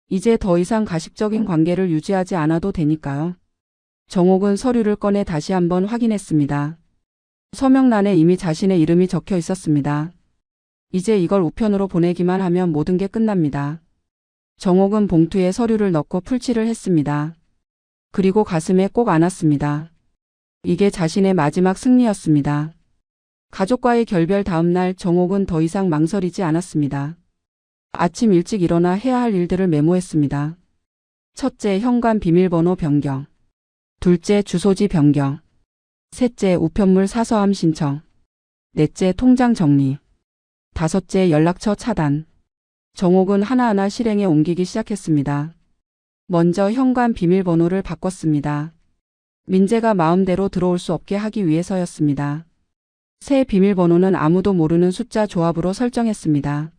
이제 더 이상 가식적인 관계를 유지하지 않아도 되니까요. 정옥은 서류를 꺼내 다시 한번 확인했습니다. 서명란에 이미 자신의 이름이 적혀 있었습니다. 이제 이걸 우편으로 보내기만 하면 모든 게 끝납니다. 정옥은 봉투에 서류를 넣고 풀칠을 했습니다. 그리고 가슴에 꼭 안았습니다. 이게 자신의 마지막 승리였습니다. 가족과의 결별 다음 날 정옥은 더 이상 망설이지 않았습니다. 아침 일찍 일어나 해야 할 일들을 메모했습니다. 첫째, 현관 비밀번호 변경. 둘째, 주소지 변경. 셋째, 우편물 사서함 신청. 넷째, 통장 정리. 다섯째, 연락처 차단. 정옥은 하나하나 실행에 옮기기 시작했습니다. 먼저 현관 비밀번호를 바꿨습니다. 민재가 마음대로 들어올 수 없게 하기 위해서였습니다. 새 비밀번호는 아무도 모르는 숫자 조합으로 설정했습니다.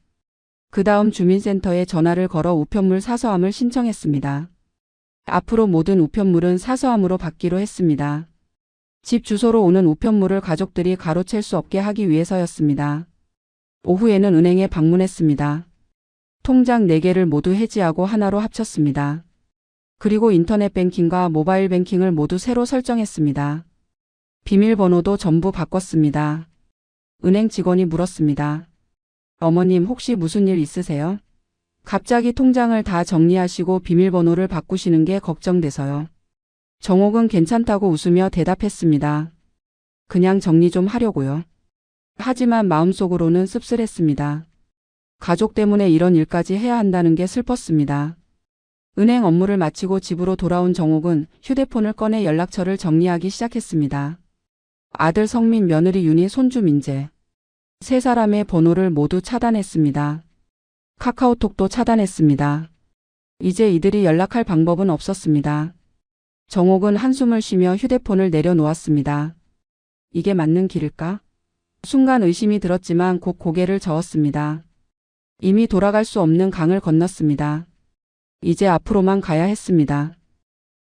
그 다음 주민센터에 전화를 걸어 우편물 사서함을 신청했습니다. 앞으로 모든 우편물은 사서함으로 받기로 했습니다. 집 주소로 오는 우편물을 가족들이 가로챌 수 없게 하기 위해서였습니다. 오후에는 은행에 방문했습니다. 통장 4개를 모두 해지하고 하나로 합쳤습니다. 그리고 인터넷 뱅킹과 모바일 뱅킹을 모두 새로 설정했습니다. 비밀번호도 전부 바꿨습니다. 은행 직원이 물었습니다. 어머님 혹시 무슨 일 있으세요? 갑자기 통장을 다 정리하시고 비밀번호를 바꾸시는 게 걱정돼서요. 정옥은 괜찮다고 웃으며 대답했습니다. 그냥 정리 좀 하려고요. 하지만 마음속으로는 씁쓸했습니다. 가족 때문에 이런 일까지 해야 한다는 게 슬펐습니다. 은행 업무를 마치고 집으로 돌아온 정옥은 휴대폰을 꺼내 연락처를 정리하기 시작했습니다. 아들 성민, 며느리 윤희, 손주 민재. 세 사람의 번호를 모두 차단했습니다. 카카오톡도 차단했습니다. 이제 이들이 연락할 방법은 없었습니다. 정옥은 한숨을 쉬며 휴대폰을 내려놓았습니다. 이게 맞는 길일까? 순간 의심이 들었지만 곧 고개를 저었습니다. 이미 돌아갈 수 없는 강을 건넜습니다. 이제 앞으로만 가야 했습니다.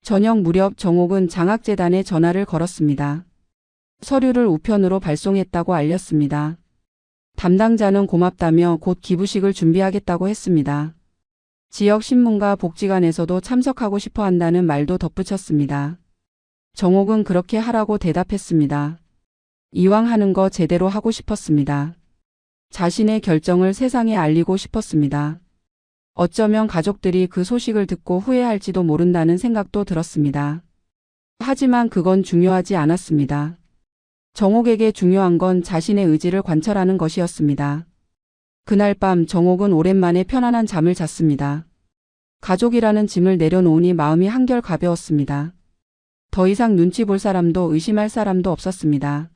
저녁 무렵 정옥은 장학재단에 전화를 걸었습니다. 서류를 우편으로 발송했다고 알렸습니다. 담당자는 고맙다며 곧 기부식을 준비하겠다고 했습니다. 지역 신문과 복지관에서도 참석하고 싶어 한다는 말도 덧붙였습니다. 정옥은 그렇게 하라고 대답했습니다. 이왕 하는 거 제대로 하고 싶었습니다. 자신의 결정을 세상에 알리고 싶었습니다. 어쩌면 가족들이 그 소식을 듣고 후회할지도 모른다는 생각도 들었습니다. 하지만 그건 중요하지 않았습니다. 정옥에게 중요한 건 자신의 의지를 관철하는 것이었습니다. 그날 밤 정옥은 오랜만에 편안한 잠을 잤습니다. 가족이라는 짐을 내려놓으니 마음이 한결 가벼웠습니다. 더 이상 눈치 볼 사람도 의심할 사람도 없었습니다.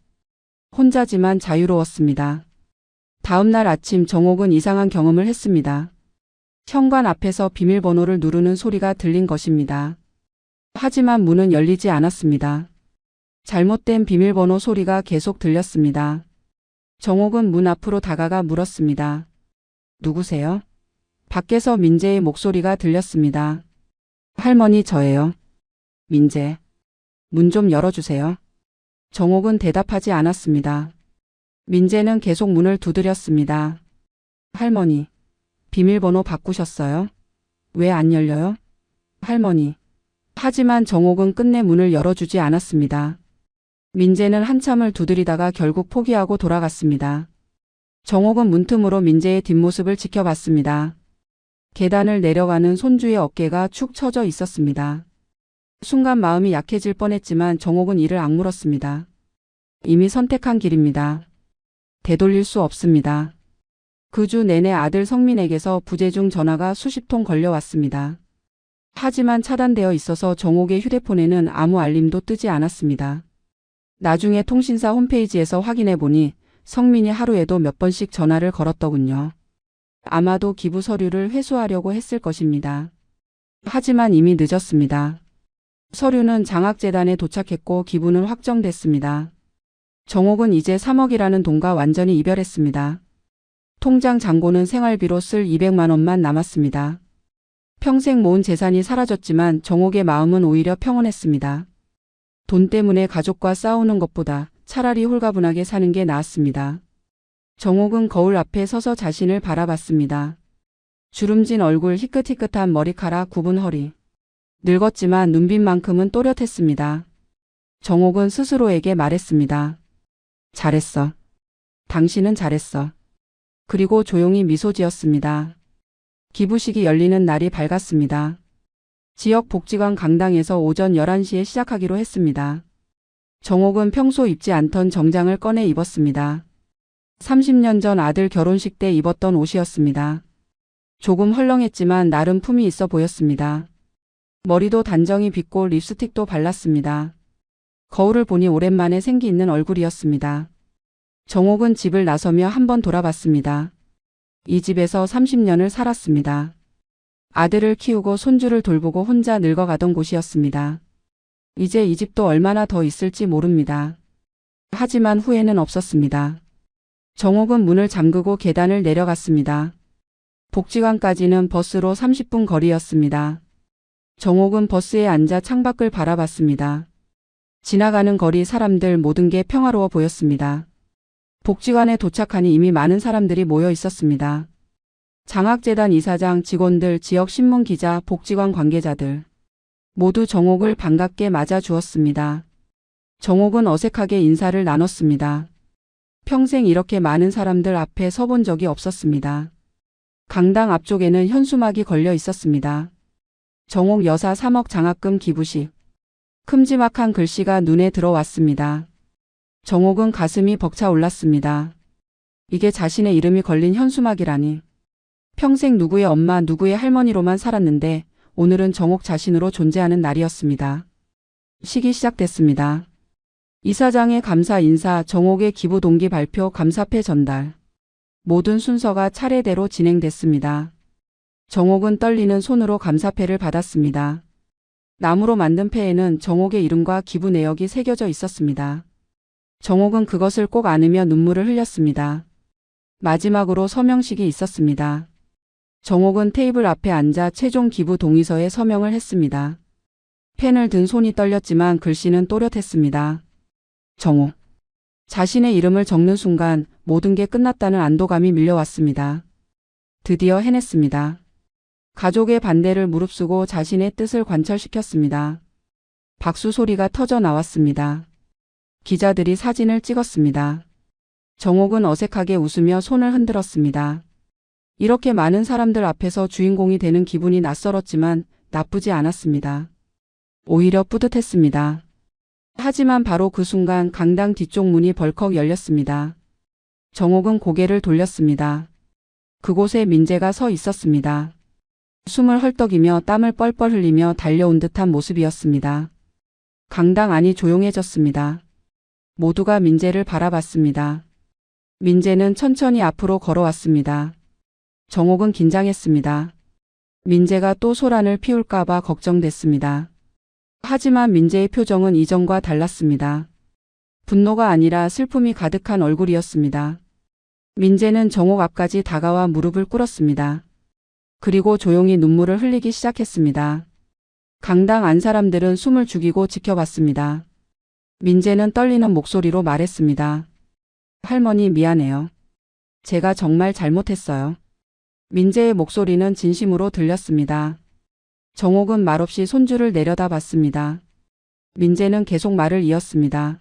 혼자지만 자유로웠습니다. 다음 날 아침 정옥은 이상한 경험을 했습니다. 현관 앞에서 비밀번호를 누르는 소리가 들린 것입니다. 하지만 문은 열리지 않았습니다. 잘못된 비밀번호 소리가 계속 들렸습니다. 정옥은 문 앞으로 다가가 물었습니다. 누구세요? 밖에서 민재의 목소리가 들렸습니다. 할머니, 저예요. 민재. 문 좀 열어주세요. 정옥은 대답하지 않았습니다. 민재는 계속 문을 두드렸습니다. 할머니, 비밀번호 바꾸셨어요? 왜 안 열려요? 할머니. 하지만 정옥은 끝내 문을 열어주지 않았습니다. 민재는 한참을 두드리다가 결국 포기하고 돌아갔습니다. 정옥은 문틈으로 민재의 뒷모습을 지켜봤습니다. 계단을 내려가는 손주의 어깨가 축 처져 있었습니다. 순간 마음이 약해질 뻔했지만 정옥은 이를 악물었습니다. 이미 선택한 길입니다. 되돌릴 수 없습니다. 그 주 내내 아들 성민에게서 부재중 전화가 수십 통 걸려왔습니다. 하지만 차단되어 있어서 정옥의 휴대폰에는 아무 알림도 뜨지 않았습니다. 나중에 통신사 홈페이지에서 확인해 보니 성민이 하루에도 몇 번씩 전화를 걸었더군요. 아마도 기부 서류를 회수하려고 했을 것입니다. 하지만 이미 늦었습니다. 서류는 장학재단에 도착했고 기부는 확정됐습니다. 정옥은 이제 3억이라는 돈과 완전히 이별했습니다. 통장 잔고는 생활비로 쓸 200만 원만 남았습니다. 평생 모은 재산이 사라졌지만 정옥의 마음은 오히려 평온했습니다. 돈 때문에 가족과 싸우는 것보다 차라리 홀가분하게 사는 게 나았습니다. 정옥은 거울 앞에 서서 자신을 바라봤습니다. 주름진 얼굴, 희끗희끗한 머리카락, 굽은 허리. 늙었지만 눈빛만큼은 또렷했습니다. 정옥은 스스로에게 말했습니다. 잘했어. 당신은 잘했어. 그리고 조용히 미소 지었습니다. 기부식이 열리는 날이 밝았습니다. 지역 복지관 강당에서 오전 11시에 시작하기로 했습니다. 정옥은 평소 입지 않던 정장을 꺼내 입었습니다. 30년 전 아들 결혼식 때 입었던 옷이었습니다. 조금 헐렁했지만 나름 품이 있어 보였습니다. 머리도 단정히 빗고 립스틱도 발랐습니다. 거울을 보니 오랜만에 생기 있는 얼굴이었습니다. 정옥은 집을 나서며 한번 돌아봤습니다. 이 집에서 30년을 살았습니다. 아들을 키우고 손주를 돌보고 혼자 늙어가던 곳이었습니다. 이제 이 집도 얼마나 더 있을지 모릅니다. 하지만 후회는 없었습니다. 정옥은 문을 잠그고 계단을 내려갔습니다. 복지관까지는 버스로 30분 거리였습니다. 정옥은 버스에 앉아 창밖을 바라봤습니다. 지나가는 거리, 사람들, 모든 게 평화로워 보였습니다. 복지관에 도착하니 이미 많은 사람들이 모여 있었습니다. 장학재단 이사장, 직원들, 지역 신문 기자, 복지관 관계자들. 모두 정옥을 반갑게 맞아 주었습니다. 정옥은 어색하게 인사를 나눴습니다. 평생 이렇게 많은 사람들 앞에 서본 적이 없었습니다. 강당 앞쪽에는 현수막이 걸려 있었습니다. 정옥 여사 3억 장학금 기부식. 큼지막한 글씨가 눈에 들어왔습니다. 정옥은 가슴이 벅차 올랐습니다. 이게 자신의 이름이 걸린 현수막이라니. 평생 누구의 엄마, 누구의 할머니로만 살았는데 오늘은 정옥 자신으로 존재하는 날이었습니다. 식이 시작됐습니다. 이사장의 감사 인사, 정옥의 기부 동기 발표, 감사패 전달. 모든 순서가 차례대로 진행됐습니다. 정옥은 떨리는 손으로 감사패를 받았습니다. 나무로 만든 패에는 정옥의 이름과 기부 내역이 새겨져 있었습니다. 정옥은 그것을 꼭 안으며 눈물을 흘렸습니다. 마지막으로 서명식이 있었습니다. 정옥은 테이블 앞에 앉아 최종 기부 동의서에 서명을 했습니다. 펜을 든 손이 떨렸지만 글씨는 또렷했습니다. 정옥. 자신의 이름을 적는 순간 모든 게 끝났다는 안도감이 밀려왔습니다. 드디어 해냈습니다. 가족의 반대를 무릅쓰고 자신의 뜻을 관철시켰습니다. 박수 소리가 터져 나왔습니다. 기자들이 사진을 찍었습니다. 정옥은 어색하게 웃으며 손을 흔들었습니다. 이렇게 많은 사람들 앞에서 주인공이 되는 기분이 낯설었지만 나쁘지 않았습니다. 오히려 뿌듯했습니다. 하지만 바로 그 순간 강당 뒤쪽 문이 벌컥 열렸습니다. 정옥은 고개를 돌렸습니다. 그곳에 민재가 서 있었습니다. 숨을 헐떡이며 땀을 뻘뻘 흘리며 달려온 듯한 모습이었습니다. 강당 안이 조용해졌습니다. 모두가 민재를 바라봤습니다. 민재는 천천히 앞으로 걸어왔습니다. 정옥은 긴장했습니다. 민재가 또 소란을 피울까봐 걱정됐습니다. 하지만 민재의 표정은 이전과 달랐습니다. 분노가 아니라 슬픔이 가득한 얼굴이었습니다. 민재는 정옥 앞까지 다가와 무릎을 꿇었습니다. 그리고 조용히 눈물을 흘리기 시작했습니다. 강당 안 사람들은 숨을 죽이고 지켜봤습니다. 민재는 떨리는 목소리로 말했습니다. 할머니 미안해요. 제가 정말 잘못했어요. 민재의 목소리는 진심으로 들렸습니다. 정옥은 말없이 손주를 내려다봤습니다. 민재는 계속 말을 이었습니다.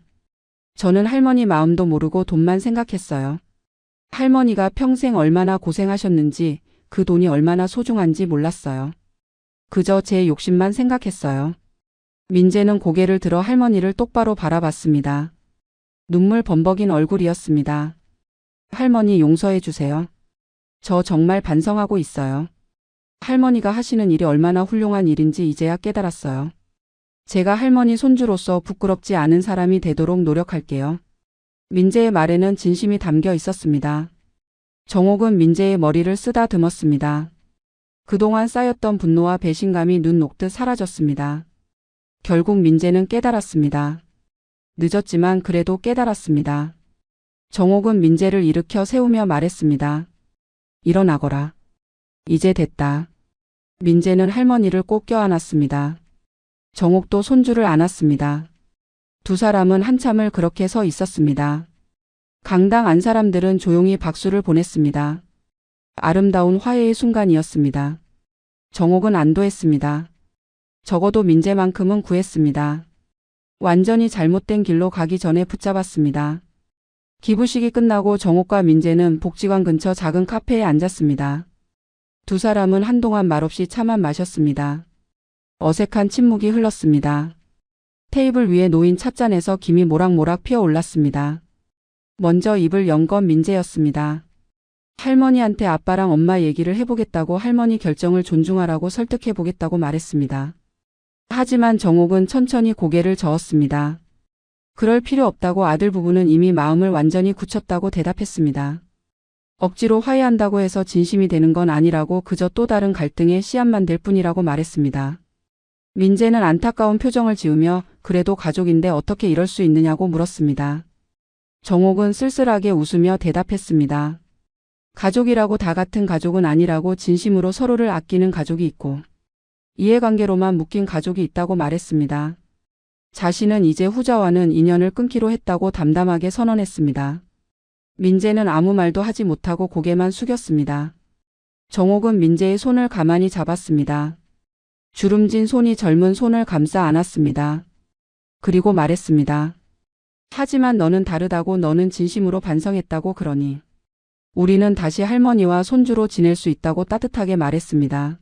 저는 할머니 마음도 모르고 돈만 생각했어요. 할머니가 평생 얼마나 고생하셨는지 그 돈이 얼마나 소중한지 몰랐어요. 그저 제 욕심만 생각했어요. 민재는 고개를 들어 할머니를 똑바로 바라봤습니다. 눈물 범벅인 얼굴이었습니다. 할머니 용서해 주세요. 저 정말 반성하고 있어요. 할머니가 하시는 일이 얼마나 훌륭한 일인지 이제야 깨달았어요. 제가 할머니 손주로서 부끄럽지 않은 사람이 되도록 노력할게요. 민재의 말에는 진심이 담겨 있었습니다. 정옥은 민재의 머리를 쓰다듬었습니다. 그동안 쌓였던 분노와 배신감이 눈 녹듯 사라졌습니다. 결국 민재는 깨달았습니다. 늦었지만 그래도 깨달았습니다. 정옥은 민재를 일으켜 세우며 말했습니다. 일어나거라. 이제 됐다. 민재는 할머니를 꼭 껴안았습니다. 정옥도 손주를 안았습니다. 두 사람은 한참을 그렇게 서 있었습니다. 강당 안 사람들은 조용히 박수를 보냈습니다. 아름다운 화해의 순간이었습니다. 정옥은 안도했습니다. 적어도 민재만큼은 구했습니다. 완전히 잘못된 길로 가기 전에 붙잡았습니다. 기부식이 끝나고 정옥과 민재는 복지관 근처 작은 카페에 앉았습니다. 두 사람은 한동안 말없이 차만 마셨습니다. 어색한 침묵이 흘렀습니다. 테이블 위에 놓인 찻잔에서 김이 모락모락 피어올랐습니다. 먼저 입을 연 건 민재였습니다. 할머니한테 아빠랑 엄마 얘기를 해보겠다고 할머니 결정을 존중하라고 설득해보겠다고 말했습니다. 하지만 정옥은 천천히 고개를 저었습니다. 그럴 필요 없다고 아들 부부는 이미 마음을 완전히 굳혔다고 대답했습니다. 억지로 화해한다고 해서 진심이 되는 건 아니라고 그저 또 다른 갈등의 씨앗만 될 뿐이라고 말했습니다. 민재는 안타까운 표정을 지으며 그래도 가족인데 어떻게 이럴 수 있느냐고 물었습니다. 정옥은 쓸쓸하게 웃으며 대답했습니다. 가족이라고 다 같은 가족은 아니라고 진심으로 서로를 아끼는 가족이 있고 이해관계로만 묶인 가족이 있다고 말했습니다. 자신은 이제 후자와는 인연을 끊기로 했다고 담담하게 선언했습니다. 민재는 아무 말도 하지 못하고 고개만 숙였습니다. 정옥은 민재의 손을 가만히 잡았습니다. 주름진 손이 젊은 손을 감싸 안았습니다. 그리고 말했습니다. 하지만 너는 다르다고 너는 진심으로 반성했다고 그러니 우리는 다시 할머니와 손주로 지낼 수 있다고 따뜻하게 말했습니다.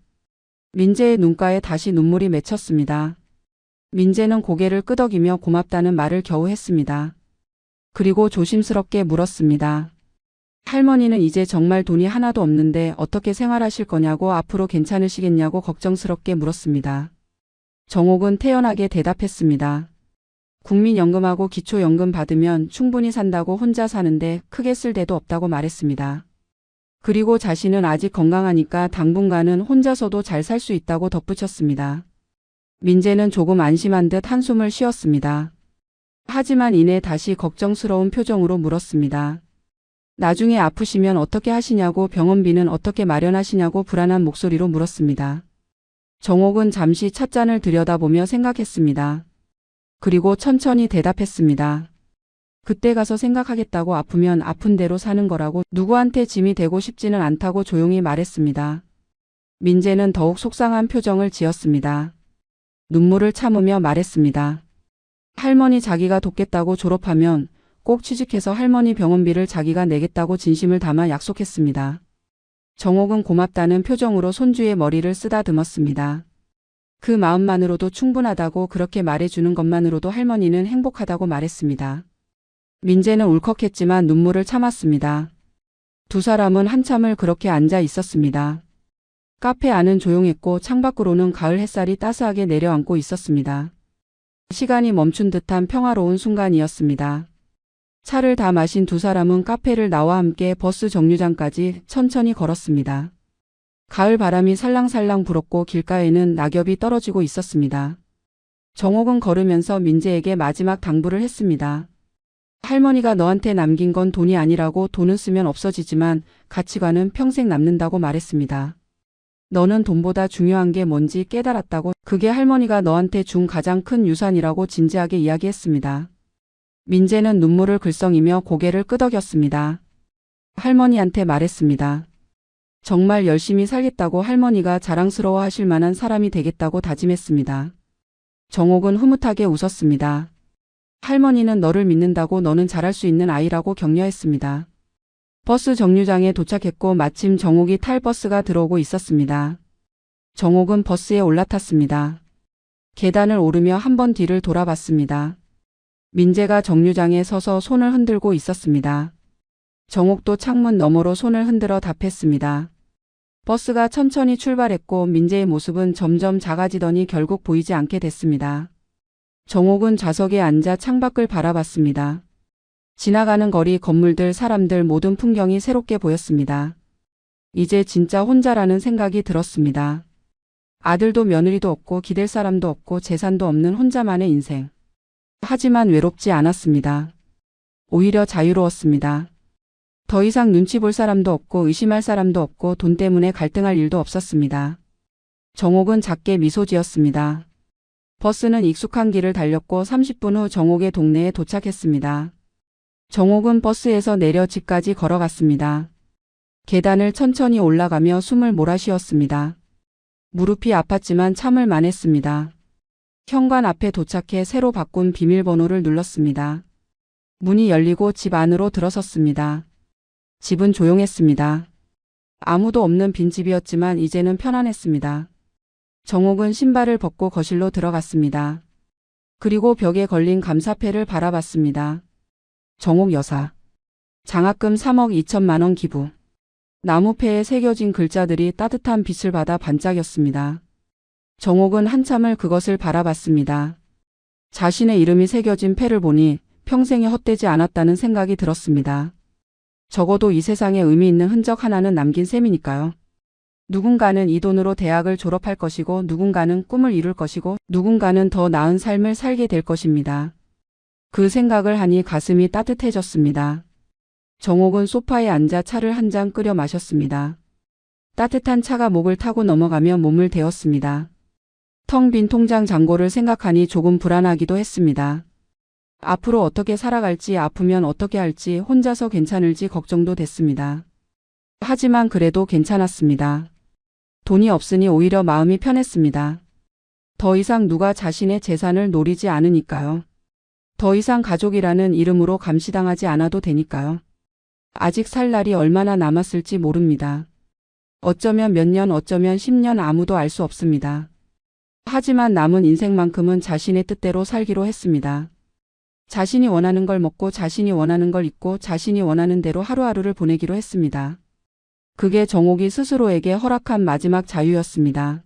민재의 눈가에 다시 눈물이 맺혔습니다. 민재는 고개를 끄덕이며 고맙다는 말을 겨우 했습니다. 그리고 조심스럽게 물었습니다. 할머니는 이제 정말 돈이 하나도 없는데 어떻게 생활하실 거냐고 앞으로 괜찮으시겠냐고 걱정스럽게 물었습니다. 정옥은 태연하게 대답했습니다. 국민연금하고 기초연금 받으면 충분히 산다고 혼자 사는데 크게 쓸 데도 없다고 말했습니다. 그리고 자신은 아직 건강하니까 당분간은 혼자서도 잘 살 수 있다고 덧붙였습니다. 민재는 조금 안심한 듯 한숨을 쉬었습니다. 하지만 이내 다시 걱정스러운 표정으로 물었습니다. 나중에 아프시면 어떻게 하시냐고 병원비는 어떻게 마련하시냐고 불안한 목소리로 물었습니다. 정옥은 잠시 찻잔을 들여다보며 생각했습니다. 그리고 천천히 대답했습니다. 그때 가서 생각하겠다고 아프면 아픈 대로 사는 거라고 누구한테 짐이 되고 싶지는 않다고 조용히 말했습니다. 민재는 더욱 속상한 표정을 지었습니다. 눈물을 참으며 말했습니다. 할머니 자기가 돕겠다고 졸업하면 꼭 취직해서 할머니 병원비를 자기가 내겠다고 진심을 담아 약속했습니다. 정옥은 고맙다는 표정으로 손주의 머리를 쓰다듬었습니다. 그 마음만으로도 충분하다고 그렇게 말해주는 것만으로도 할머니는 행복하다고 말했습니다. 민재는 울컥했지만 눈물을 참았습니다. 두 사람은 한참을 그렇게 앉아 있었습니다. 카페 안은 조용했고 창밖으로는 가을 햇살이 따스하게 내려앉고 있었습니다. 시간이 멈춘 듯한 평화로운 순간이었습니다. 차를 다 마신 두 사람은 카페를 나와 함께 버스 정류장까지 천천히 걸었습니다. 가을 바람이 살랑살랑 불었고 길가에는 낙엽이 떨어지고 있었습니다. 정옥은 걸으면서 민재에게 마지막 당부를 했습니다. 할머니가 너한테 남긴 건 돈이 아니라고. 돈은 쓰면 없어지지만 가치관은 평생 남는다고 말했습니다. 너는 돈보다 중요한 게 뭔지 깨달았다고. 그게 할머니가 너한테 준 가장 큰 유산이라고 진지하게 이야기했습니다. 민재는 눈물을 글썽이며 고개를 끄덕였습니다. 할머니한테 말했습니다. 정말 열심히 살겠다고. 할머니가 자랑스러워 하실 만한 사람이 되겠다고 다짐했습니다. 정옥은 흐뭇하게 웃었습니다. 할머니는 너를 믿는다고. 너는 잘할 수 있는 아이라고 격려했습니다. 버스 정류장에 도착했고 마침 정옥이 탈 버스가 들어오고 있었습니다. 정옥은 버스에 올라탔습니다. 계단을 오르며 한 번 뒤를 돌아봤습니다. 민재가 정류장에 서서 손을 흔들고 있었습니다. 정옥도 창문 너머로 손을 흔들어 답했습니다. 버스가 천천히 출발했고 민재의 모습은 점점 작아지더니 결국 보이지 않게 됐습니다. 정옥은 좌석에 앉아 창밖을 바라봤습니다. 지나가는 거리, 건물들, 사람들, 모든 풍경이 새롭게 보였습니다. 이제 진짜 혼자라는 생각이 들었습니다. 아들도 며느리도 없고 기댈 사람도 없고 재산도 없는 혼자만의 인생. 하지만 외롭지 않았습니다. 오히려 자유로웠습니다. 더 이상 눈치 볼 사람도 없고 의심할 사람도 없고 돈 때문에 갈등할 일도 없었습니다. 정옥은 작게 미소 지었습니다. 버스는 익숙한 길을 달렸고 30분 후 정옥의 동네에 도착했습니다. 정옥은 버스에서 내려 집까지 걸어갔습니다. 계단을 천천히 올라가며 숨을 몰아쉬었습니다. 무릎이 아팠지만 참을 만했습니다. 현관 앞에 도착해 새로 바꾼 비밀번호를 눌렀습니다. 문이 열리고 집 안으로 들어섰습니다. 집은 조용했습니다. 아무도 없는 빈집이었지만 이제는 편안했습니다. 정옥은 신발을 벗고 거실로 들어갔습니다. 그리고 벽에 걸린 감사패를 바라봤습니다. 정옥 여사. 장학금 3억 2천만 원 기부. 나무패에 새겨진 글자들이 따뜻한 빛을 받아 반짝였습니다. 정옥은 한참을 그것을 바라봤습니다. 자신의 이름이 새겨진 패를 보니 평생에 헛되지 않았다는 생각이 들었습니다. 적어도 이 세상에 의미 있는 흔적 하나는 남긴 셈이니까요. 누군가는 이 돈으로 대학을 졸업할 것이고 누군가는 꿈을 이룰 것이고 누군가는 더 나은 삶을 살게 될 것입니다. 그 생각을 하니 가슴이 따뜻해졌습니다. 정옥은 소파에 앉아 차를 한 잔 끓여 마셨습니다. 따뜻한 차가 목을 타고 넘어가며 몸을 데웠습니다. 텅 빈 통장 잔고를 생각하니 조금 불안하기도 했습니다. 앞으로 어떻게 살아갈지, 아프면 어떻게 할지, 혼자서 괜찮을지 걱정도 됐습니다. 하지만 그래도 괜찮았습니다. 돈이 없으니 오히려 마음이 편했습니다. 더 이상 누가 자신의 재산을 노리지 않으니까요. 더 이상 가족이라는 이름으로 감시당하지 않아도 되니까요. 아직 살 날이 얼마나 남았을지 모릅니다. 어쩌면 몇 년, 어쩌면 10년, 아무도 알 수 없습니다. 하지만 남은 인생만큼은 자신의 뜻대로 살기로 했습니다. 자신이 원하는 걸 먹고 자신이 원하는 걸 입고 자신이 원하는 대로 하루하루를 보내기로 했습니다. 그게 정옥이 스스로에게 허락한 마지막 자유였습니다.